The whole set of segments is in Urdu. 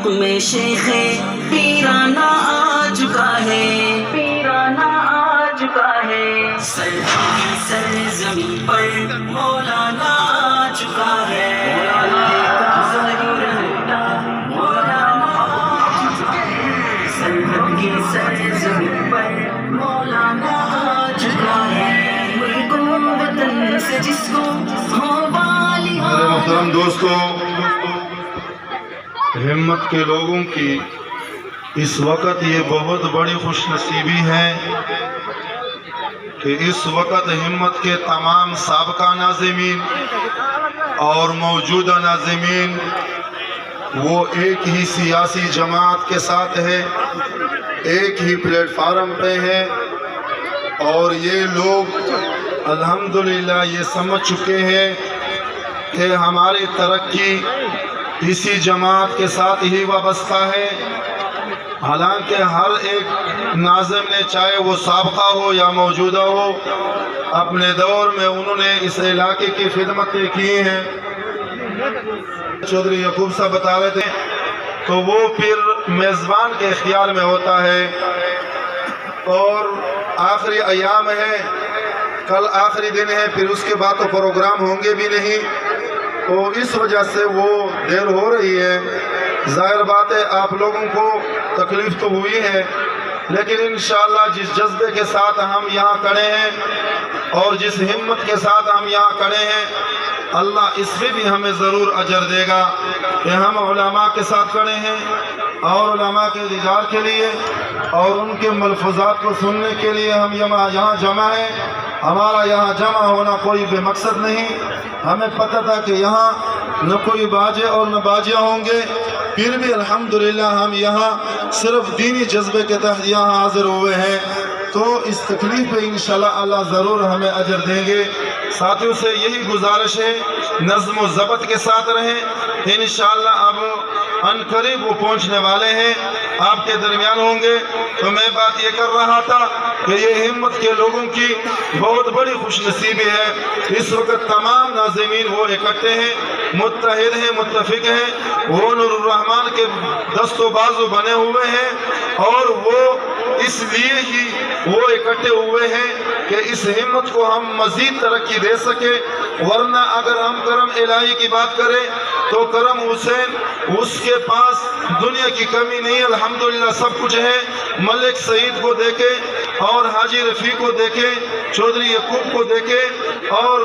میں شیخ پیرانہ آ چکا ہے، پیرانہ آ چکا ہے، سرزمین پر مولانا آ چکا ہے، سرحد کی سرزمین پر مولانا آ چکا ہے، ملک و وطن سے جس کو ہو والی ہو۔ میرے محترم دوستو، ہمت کے لوگوں کی اس وقت یہ بہت بڑی خوش نصیبی ہے کہ اس وقت ہمت کے تمام سابقہ ناظمین اور موجودہ ناظمین وہ ایک ہی سیاسی جماعت کے ساتھ ہے، ایک ہی پلیٹ فارم پہ ہے، اور یہ لوگ الحمدللہ یہ سمجھ چکے ہیں کہ ہماری ترقی اسی جماعت کے ساتھ ہی وابستہ ہے۔ حالانکہ ہر ایک ناظم نے، چاہے وہ سابقہ ہو یا موجودہ ہو، اپنے دور میں انہوں نے اس علاقے کی خدمتیں کی ہیں۔ چودھری یعقوب صاحب بتا رہے تھے تو وہ پھر میزبان کے اختیار میں ہوتا ہے، اور آخری ایام ہے، کل آخری دن ہے، پھر اس کے بعد تو پروگرام ہوں گے بھی نہیں، تو اس وجہ سے وہ دیر ہو رہی ہے۔ ظاہر بات ہے آپ لوگوں کو تکلیف تو ہوئی ہے، لیکن انشاءاللہ جس جذبے کے ساتھ ہم یہاں کھڑے ہیں اور جس ہمت کے ساتھ ہم یہاں کھڑے ہیں، اللہ اس میں بھی ہمیں ضرور اجر دے گا کہ ہم علماء کے ساتھ کھڑے ہیں اور علماء کے دیدار کے لیے اور ان کے ملفوظات کو سننے کے لیے ہم یہاں جمع ہیں۔ ہمارا یہاں جمع ہونا کوئی بے مقصد نہیں، ہمیں پتہ تھا کہ یہاں نہ کوئی باجے اور نہ باجیاں ہوں گے، پھر بھی الحمدللہ ہم یہاں صرف دینی جذبے کے تحت یہاں حاضر ہوئے ہیں، تو اس تکلیف پہ انشاءاللہ اللہ ضرور ہمیں اجر دیں گے۔ ساتھیوں سے یہی گزارش ہے، نظم و ضبط کے ساتھ رہیں، انشاءاللہ اب ان قریب وہ پہنچنے والے ہیں، آپ کے درمیان ہوں گے۔ تو میں بات یہ کر رہا تھا کہ یہ ہمت کے لوگوں کی بہت بڑی خوش نصیبی ہے، اس وقت تمام ناظمین وہ اکٹھے ہیں، متحد ہیں، متفق ہیں، وہ نور الرحمن کے دست و بازو بنے ہوئے ہیں، اور وہ اس لیے ہی وہ اکٹھے ہوئے ہیں کہ اس ہمت کو ہم مزید ترقی دے سکے، ورنہ اگر ہم کرم الہی کی بات کریں تو کرم حسین اس کے پاس دنیا کی کمی نہیں، الحمدللہ سب کچھ ہے۔ ملک سعید کو دیکھے اور حاجی رفیع کو دیکھے، چودھری یعقوب کو دیکھے، اور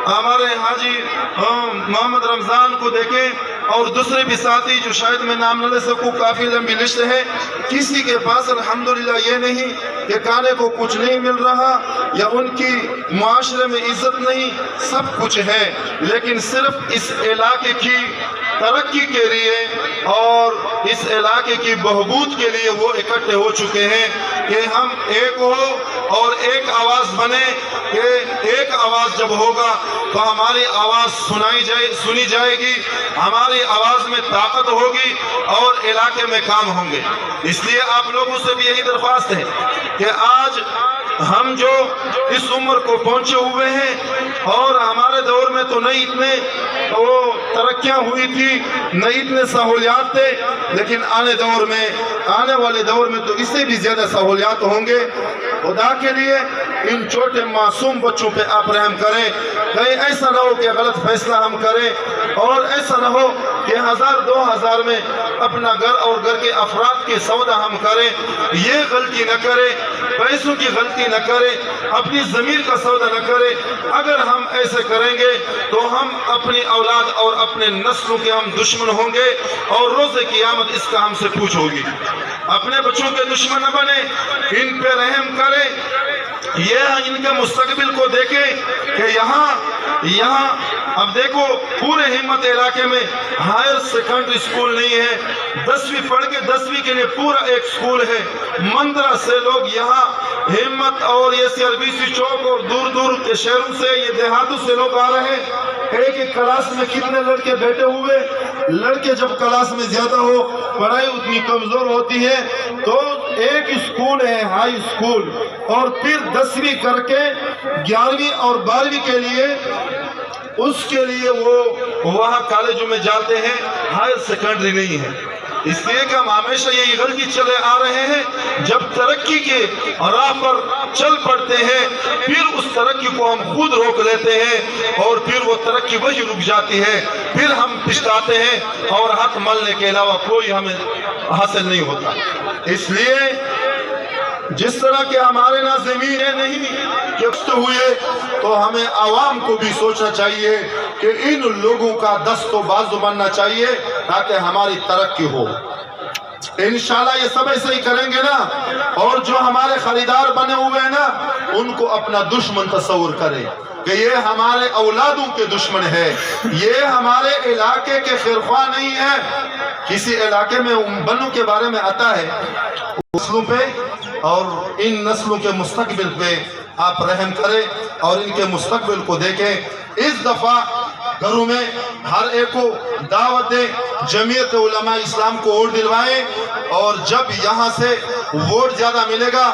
ہمارے حاجی محمد رمضان کو دیکھے، اور دوسرے بھی ساتھی جو شاید میں نام نہ لے سکوں، کافی لمبی لسٹ ہے۔ کسی کے پاس الحمدللہ یہ نہیں کہ کھانے کو کچھ نہیں مل رہا یا ان کی معاشرے میں عزت نہیں، سب کچھ ہے، لیکن صرف اس علاقے کی ترقی کے لیے اور اس علاقے کی بہبود کے لیے وہ اکٹھے ہو چکے ہیں کہ ہم ایک ہو اور ایک آواز بنے، کہ ایک آواز جب ہوگا تو ہماری آواز سنی جائے گی، ہماری آواز میں طاقت ہوگی اور علاقے میں کام ہوں گے۔ اس لیے آپ لوگوں سے بھی یہی درخواست ہے کہ آج ہم جو اس عمر کو پہنچے ہوئے ہیں، اور ہمارے دور میں تو نہیں اتنے وہ ترقیاں ہوئی تھی، نہیں اتنے سہولیات تھے، لیکن آنے والے دور میں تو اس سے بھی زیادہ سہولیات ہوں گے۔ خدا کے لیے ان چھوٹے معصوم بچوں پہ آپ رحم کریں، کہیں ایسا نہ ہو کہ غلط فیصلہ ہم کریں، اور ایسا نہ ہو کہ 1000-2000 میں اپنا گھر اور گھر کے افراد کے سودا ہم کریں، یہ غلطی نہ کریں، پیسوں کی غلطی نہ کریں، اپنی ضمیر کا سودا نہ کریں۔ اگر ہم ایسے کریں گے تو ہم اپنی اولاد اور اپنے نسلوں کے ہم دشمن ہوں گے، اور روز قیامت اس کا ہم سے پوچھ ہوگی۔ اپنے بچوں کے دشمن نہ بنے، ان پہ رحم کریں، یہ ان کے مستقبل کو دیکھیں کہ یہاں اب دیکھو پورے ہمت علاقے میں ہائر سیکنڈری سکول نہیں ہے، 10ویں پڑھ کے 10ویں کے لیے پورا ایک سکول ہے۔ مندرہ سے لوگ یہاں ہمت اور یہ CRBC چوک اور دور دور کے شہروں سے، یہ دیہاتوں سے لوگ آ رہے ہیں۔ ایک کلاس میں کتنے لڑکے بیٹھے ہوئے، لڑکے جب کلاس میں زیادہ ہو، پڑھائی اتنی کمزور ہوتی ہے، تو ایک سکول ہے ہائی سکول، اور پھر 10ویں کر کے 11ویں اور 12ویں کے لیے اس کے لیے وہ وہاں کالجوں میں جاتے ہیں، ہائر سیکنڈری نہیں ہے۔ اس لیے کہ ہم ہمیشہ یہی غلطی چلے آ رہے ہیں، جب ترقی کے راہ پر چل پڑتے ہیں پھر اس ترقی کو ہم خود روک لیتے ہیں اور پھر وہ ترقی وہی رک جاتی ہے، پھر ہم پچھتاتے ہیں اور ہاتھ ملنے کے علاوہ کوئی ہمیں حاصل نہیں ہوتا۔ اس لیے جس طرح کہ ہمارے ناظمین نہیں کہ ہوئے تو ہمیں عوام کو بھی سوچنا چاہیے کہ ان لوگوں کا دست و بازو بننا چاہیے تاکہ ہماری ترقی ہو۔ انشاءاللہ یہ سب ایسے ہی کریں گے نا، اور جو ہمارے خریدار بنے ہوئے ہیں نا ان کو اپنا دشمن تصور کریں کہ یہ ہمارے اولادوں کے دشمن ہے، یہ ہمارے علاقے کے خیرخواہ نہیں ہے۔ کسی علاقے میں بنوں کے بارے میں آتا ہے، نسلوں پہ اور ان نسلوں کے مستقبل پہ آپ رحم کریں اور ان کے مستقبل کو دیکھیں۔ اس دفعہ گھروں میں ہر ایک کو دعوت دیں، جمعیت علماء اسلام کو ووٹ دلوائیں، اور جب یہاں سے ووٹ زیادہ ملے گا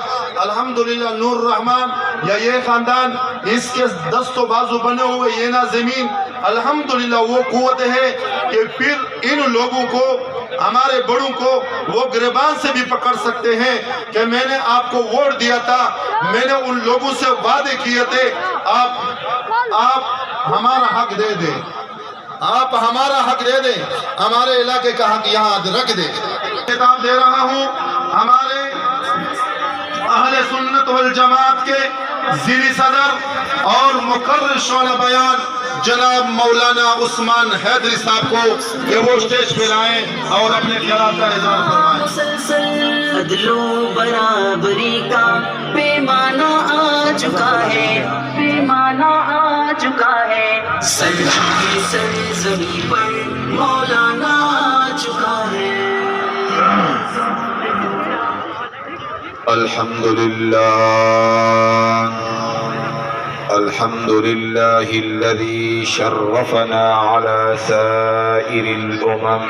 الحمدللہ نور الرحمن یا یہ خاندان، اس کے دست و بازو بنے ہوئے یہ ناظمین، الحمدللہ وہ قوت ہے کہ پھر ان لوگوں کو، ہمارے بڑوں کو وہ گریبان سے بھی پکڑ سکتے ہیں کہ میں نے آپ کو ووٹ دیا تھا، میں نے ان لوگوں سے وعدے کیے تھے، آپ ہمارا حق دے دیں، آپ ہمارا حق دے دیں، ہمارے علاقے کا حق یہاں رکھ دیں۔ خطاب دے رہا ہوں ہمارے اہل سنت والجماعت کے ضلعی صدر اور مقرر شعلہ بیان جناب مولانا عثمان حیدری صاحب کو کہ وہ اسٹیج پہ لائیں اور اپنے خیالات کا اظہار فرمائیں۔ مسلسل عدل و برابری کا پیمانہ آ چکا ہے، پیمانہ آ چکا ہے، سرزمین پر مولانا آ چکا ہے۔ الحمدللہ الحمدللہ الذي شرفنا على سائر الأمم